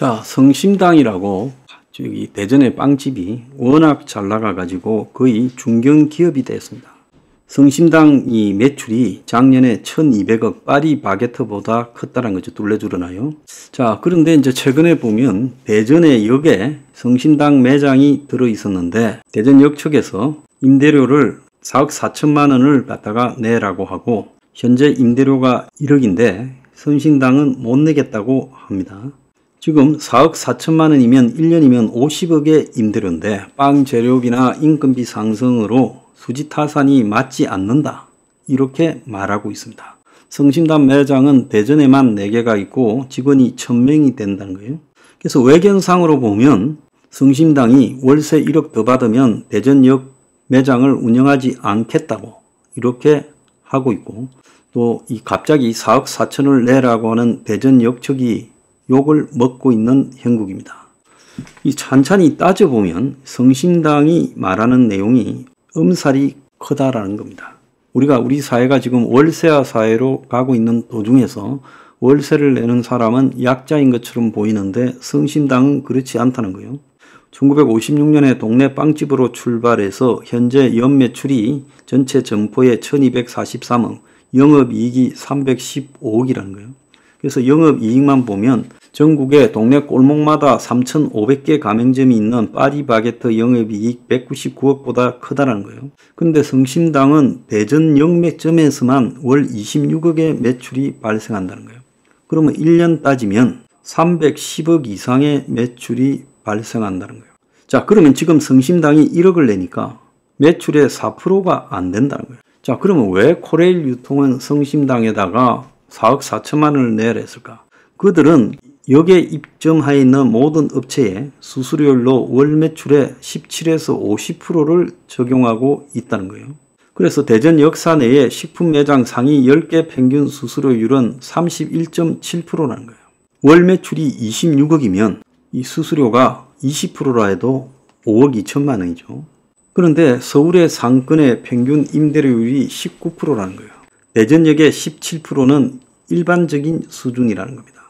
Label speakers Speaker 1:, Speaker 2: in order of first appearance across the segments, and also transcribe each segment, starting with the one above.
Speaker 1: 자, 성심당이라고 저기 대전의 빵집이 워낙 잘 나가가지고 거의 중견 기업이 됐습니다. 성심당 이 매출이 작년에 1200억 파리바게뜨보다 컸다는 거죠. 둘레주르나요? 자, 그런데 이제 최근에 보면 대전의 역에 성심당 매장이 들어 있었는데 대전역 측에서 임대료를 4억 4천만 원을 갖다가 내라고 하고 현재 임대료가 1억인데 성심당은 못 내겠다고 합니다. 지금 4억 4천만 원이면 1년이면 50억의 임대료인데 빵 재료비나 인건비 상승으로 수지타산이 맞지 않는다. 이렇게 말하고 있습니다. 성심당 매장은 대전에만 4개가 있고 직원이 1000명이 된다는 거예요. 그래서 외견상으로 보면 성심당이 월세 1억 더 받으면 대전역 매장을 운영하지 않겠다고 이렇게 하고 있고 또 이 갑자기 4억 4천을 내라고 하는 대전역 측이 욕을 먹고 있는 형국입니다. 이 찬찬히 따져보면 성심당이 말하는 내용이 엄살이 크다라는 겁니다. 우리 사회가 지금 월세화 사회로 가고 있는 도중에서 월세를 내는 사람은 약자인 것처럼 보이는데 성심당은 그렇지 않다는 거예요. 1956년에 동네 빵집으로 출발해서 현재 연매출이 전체 점포의 1243억, 영업이익이 315억이라는 거예요. 그래서 영업이익만 보면 전국에 동네 골목마다 3,500개 가맹점이 있는 파리바게뜨 영업이익 199억보다 크다는 거예요. 그런데 성심당은 대전 영매점에서만 월 26억의 매출이 발생한다는 거예요. 그러면 1년 따지면 310억 이상의 매출이 발생한다는 거예요. 자, 그러면 지금 성심당이 1억을 내니까 매출의 4%가 안 된다는 거예요. 자, 그러면 왜 코레일 유통은 성심당에다가 4억 4천만 원을 내라 했을까? 그들은 역에 입점하여 있는 모든 업체에 수수료율로 월 매출의 17에서 50%를 적용하고 있다는 거예요. 그래서 대전 역사 내에 식품 매장 상위 10개 평균 수수료율은 31.7%라는 거예요. 월 매출이 26억이면 이 수수료가 20%라 해도 5억 2천만 원이죠. 그런데 서울의 상권의 평균 임대료율이 19%라는 거예요. 대전역의 17%는 일반적인 수준이라는 겁니다.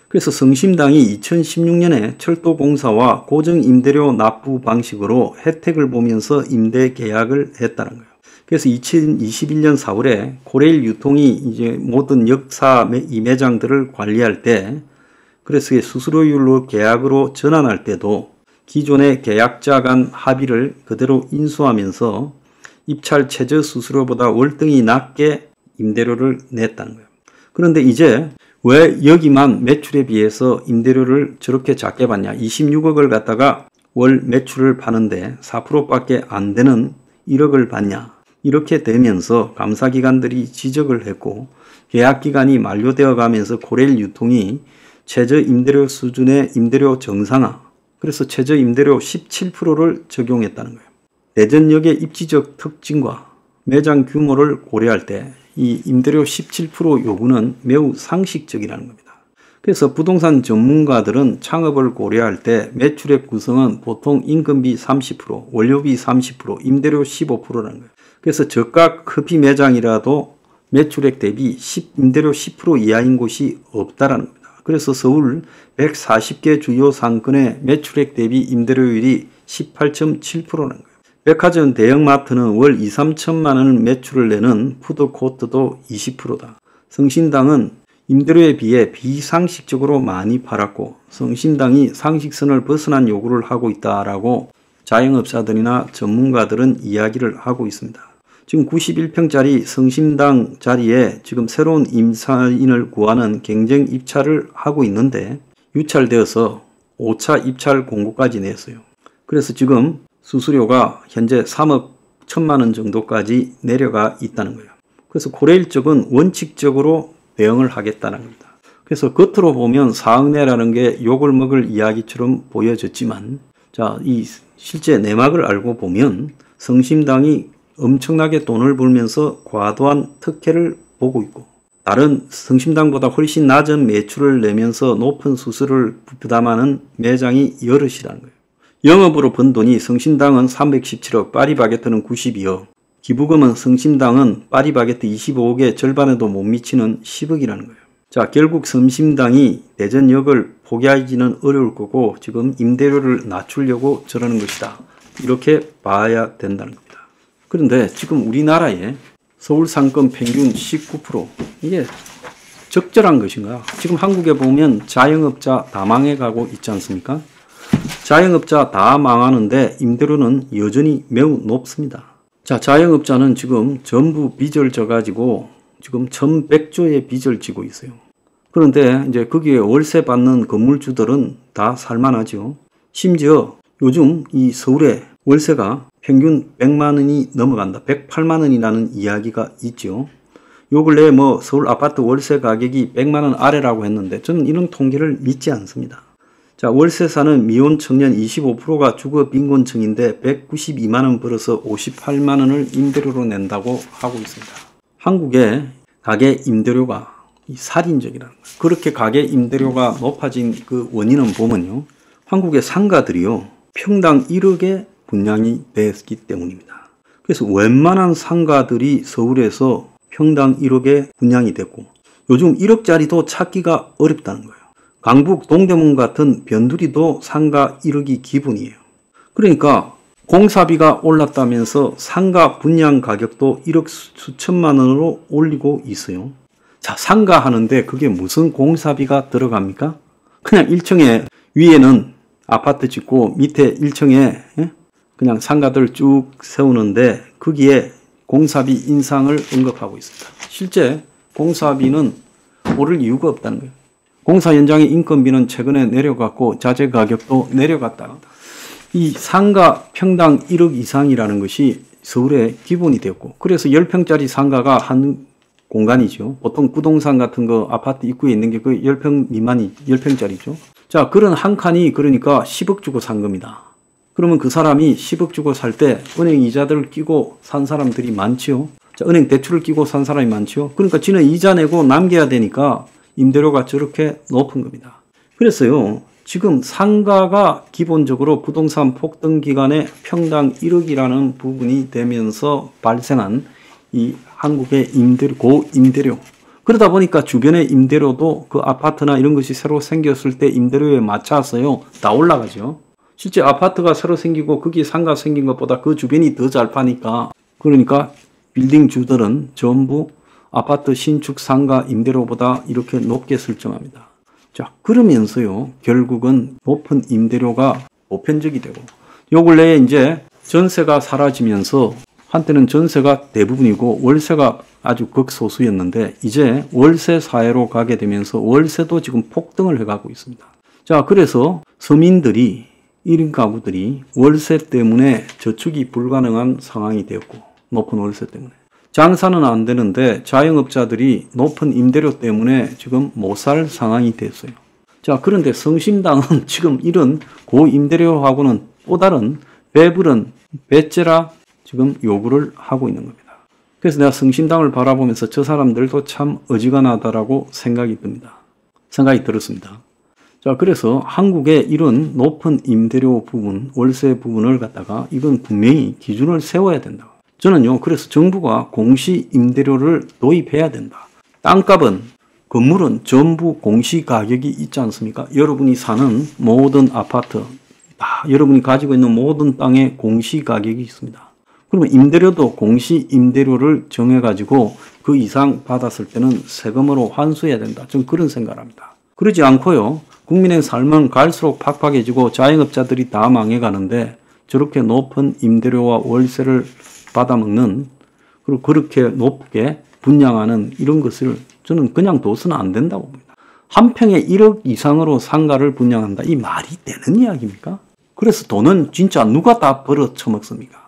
Speaker 1: 그래서 성심당이 2016년에 철도공사와 고정임대료 납부 방식으로 혜택을 보면서 임대 계약을 했다는 거예요. 그래서 2021년 4월에 코레일 유통이 이제 모든 역사 이 매장들을 관리할 때 그래서 수수료율로 계약으로 전환할 때도 기존의 계약자 간 합의를 그대로 인수하면서 입찰 최저 수수료보다 월등히 낮게 임대료를 냈다는 거예요. 그런데 이제 왜 여기만 매출에 비해서 임대료를 저렇게 작게 받냐? 26억을 갖다가 월 매출을 파는데 4%밖에 안 되는 1억을 받냐? 이렇게 되면서 감사기관들이 지적을 했고 계약기간이 만료되어 가면서 코레일 유통이 최저 임대료 수준의 임대료 정상화, 그래서 최저 임대료 17%를 적용했다는 거예요. 대전역의 입지적 특징과 매장 규모를 고려할 때 이 임대료 17% 요구는 매우 상식적이라는 겁니다. 그래서 부동산 전문가들은 창업을 고려할 때 매출액 구성은 보통 인건비 30%, 원료비 30%, 임대료 15%라는 거예요. 그래서 저가 커피 매장이라도 매출액 대비 임대료 10% 이하인 곳이 없다라는 겁니다. 그래서 서울 140개 주요 상권의 매출액 대비 임대료율이 18.7%라는 거예요. 백화점 대형마트는 월 2, 3천만 원 매출을 내는 푸드코트도 20%다. 성심당은 임대료에 비해 비상식적으로 많이 팔았고 성심당이 상식선을 벗어난 요구를 하고 있다라고 자영업자들이나 전문가들은 이야기를 하고 있습니다. 지금 91평짜리 성심당 자리에 지금 새로운 임차인을 구하는 경쟁 입찰을 하고 있는데 유찰되어서 5차 입찰 공고까지 냈어요. 그래서 지금 수수료가 현재 3억 1천만 원 정도까지 내려가 있다는 거예요. 그래서 코레일 쪽은 원칙적으로 대응을 하겠다는 겁니다. 그래서 겉으로 보면 4억 내라는 게 욕을 먹을 이야기처럼 보여졌지만 자, 이 실제 내막을 알고 보면 성심당이 엄청나게 돈을 벌면서 과도한 특혜를 보고 있고 다른 성심당보다 훨씬 낮은 매출을 내면서 높은 수수료를 부담하는 매장이 여럿이라는 거예요. 영업으로 번 돈이 성심당은 317억, 파리바게뜨는 92억, 기부금은 성심당은 파리바게뜨 25억의 절반에도 못 미치는 10억이라는 거예요. 자, 결국 성심당이 대전역을 포기하기는 어려울 거고 지금 임대료를 낮추려고 저러는 것이다. 이렇게 봐야 된다는 겁니다. 그런데 지금 우리나라의 서울 상권 평균 19%, 이게 적절한 것인가? 지금 한국에 보면 자영업자 다 망해가고 있지 않습니까? 자영업자 다 망하는데 임대료는 여전히 매우 높습니다. 자, 자영업자는 지금 전부 빚을 져가지고 지금 1100조의 빚을 지고 있어요. 그런데 이제 거기에 월세 받는 건물주들은 다 살만하죠. 심지어 요즘 이 서울의 월세가 평균 100만 원이 넘어간다. 108만 원이라는 이야기가 있죠. 요 근래에 뭐 서울 아파트 월세 가격이 100만 원 아래라고 했는데 저는 이런 통계를 믿지 않습니다. 자, 월세 사는 미혼 청년 25%가 주거 빈곤층인데 192만 원 벌어서 58만 원을 임대료로 낸다고 하고 있습니다. 한국의 가계 임대료가 살인적이라는 거예요. 그렇게 가계 임대료가 높아진 그 원인은 보면요, 한국의 상가들이요 평당 1억에 분양이 됐기 때문입니다. 그래서 웬만한 상가들이 서울에서 평당 1억에 분양이 됐고 요즘 1억짜리도 찾기가 어렵다는 거예요. 강북 동대문 같은 변두리도 상가 1억이 기본이에요. 그러니까 공사비가 올랐다면서 상가 분양 가격도 1억 수천만 원으로 올리고 있어요. 자, 상가 하는데 그게 무슨 공사비가 들어갑니까? 그냥 1층에 위에는 아파트 짓고 밑에 1층에 그냥 상가들 쭉 세우는데 거기에 공사비 인상을 언급하고 있습니다. 실제 공사비는 오를 이유가 없다는 거예요. 공사 현장의 인건비는 최근에 내려갔고 자재 가격도 내려갔다. 이 상가 평당 1억 이상이라는 것이 서울의 기본이 되었고, 그래서 10평짜리 상가가 한 공간이죠. 보통 부동산 같은 거 아파트 입구에 있는 게 그 10평 미만이 10평짜리죠. 자, 그런 한 칸이 그러니까 10억 주고 산 겁니다. 그러면 그 사람이 10억 주고 살 때 은행 이자들을 끼고 산 사람들이 많지요. 자, 은행 대출을 끼고 산 사람이 많지요. 그러니까 지는 이자 내고 남겨야 되니까 임대료가 저렇게 높은 겁니다. 그래서요, 지금 상가가 기본적으로 부동산 폭등 기간에 평당 1억이라는 부분이 되면서 발생한 이 한국의 임대료, 고임대료. 그러다 보니까 주변의 임대료도 그 아파트나 이런 것이 새로 생겼을 때 임대료에 맞춰서요, 다 올라가죠. 실제 아파트가 새로 생기고 거기에 상가 생긴 것보다 그 주변이 더 잘 파니까, 그러니까 빌딩 주들은 전부 아파트 신축 상가 임대료보다 이렇게 높게 설정합니다. 자, 그러면서요, 결국은 높은 임대료가 보편적이 되고, 요 근래에 이제 전세가 사라지면서 한때는 전세가 대부분이고 월세가 아주 극소수였는데 이제 월세 사회로 가게 되면서 월세도 지금 폭등을 해가고 있습니다. 자, 그래서 서민들이 1인 가구들이 월세 때문에 저축이 불가능한 상황이 되었고, 높은 월세 때문에 장사는 안 되는데 자영업자들이 높은 임대료 때문에 지금 못 살 상황이 됐어요. 자, 그런데 성심당은 지금 이런 고임대료하고는 또 다른 배부른 배째라 지금 요구를 하고 있는 겁니다. 그래서 내가 성심당을 바라보면서 저 사람들도 참 어지간하다라고 생각이 들었습니다. 자, 그래서 한국의 이런 높은 임대료 부분, 월세 부분을 갖다가 이건 분명히 기준을 세워야 된다. 저는요, 그래서 정부가 공시 임대료를 도입해야 된다. 땅값은, 건물은 전부 공시 가격이 있지 않습니까? 여러분이 사는 모든 아파트, 여러분이 가지고 있는 모든 땅에 공시 가격이 있습니다. 그러면 임대료도 공시 임대료를 정해가지고 그 이상 받았을 때는 세금으로 환수해야 된다. 저는 그런 생각을 합니다. 그러지 않고요, 국민의 삶은 갈수록 팍팍해지고 자영업자들이 다 망해가는데 저렇게 높은 임대료와 월세를 받아먹는, 그리고 그렇게 높게 분양하는 이런 것을 저는 그냥 둬서는 안 된다고 봅니다. 한 평에 1억 이상으로 상가를 분양한다. 이 말이 되는 이야기입니까? 그래서 돈은 진짜 누가 다 벌어 처먹습니까?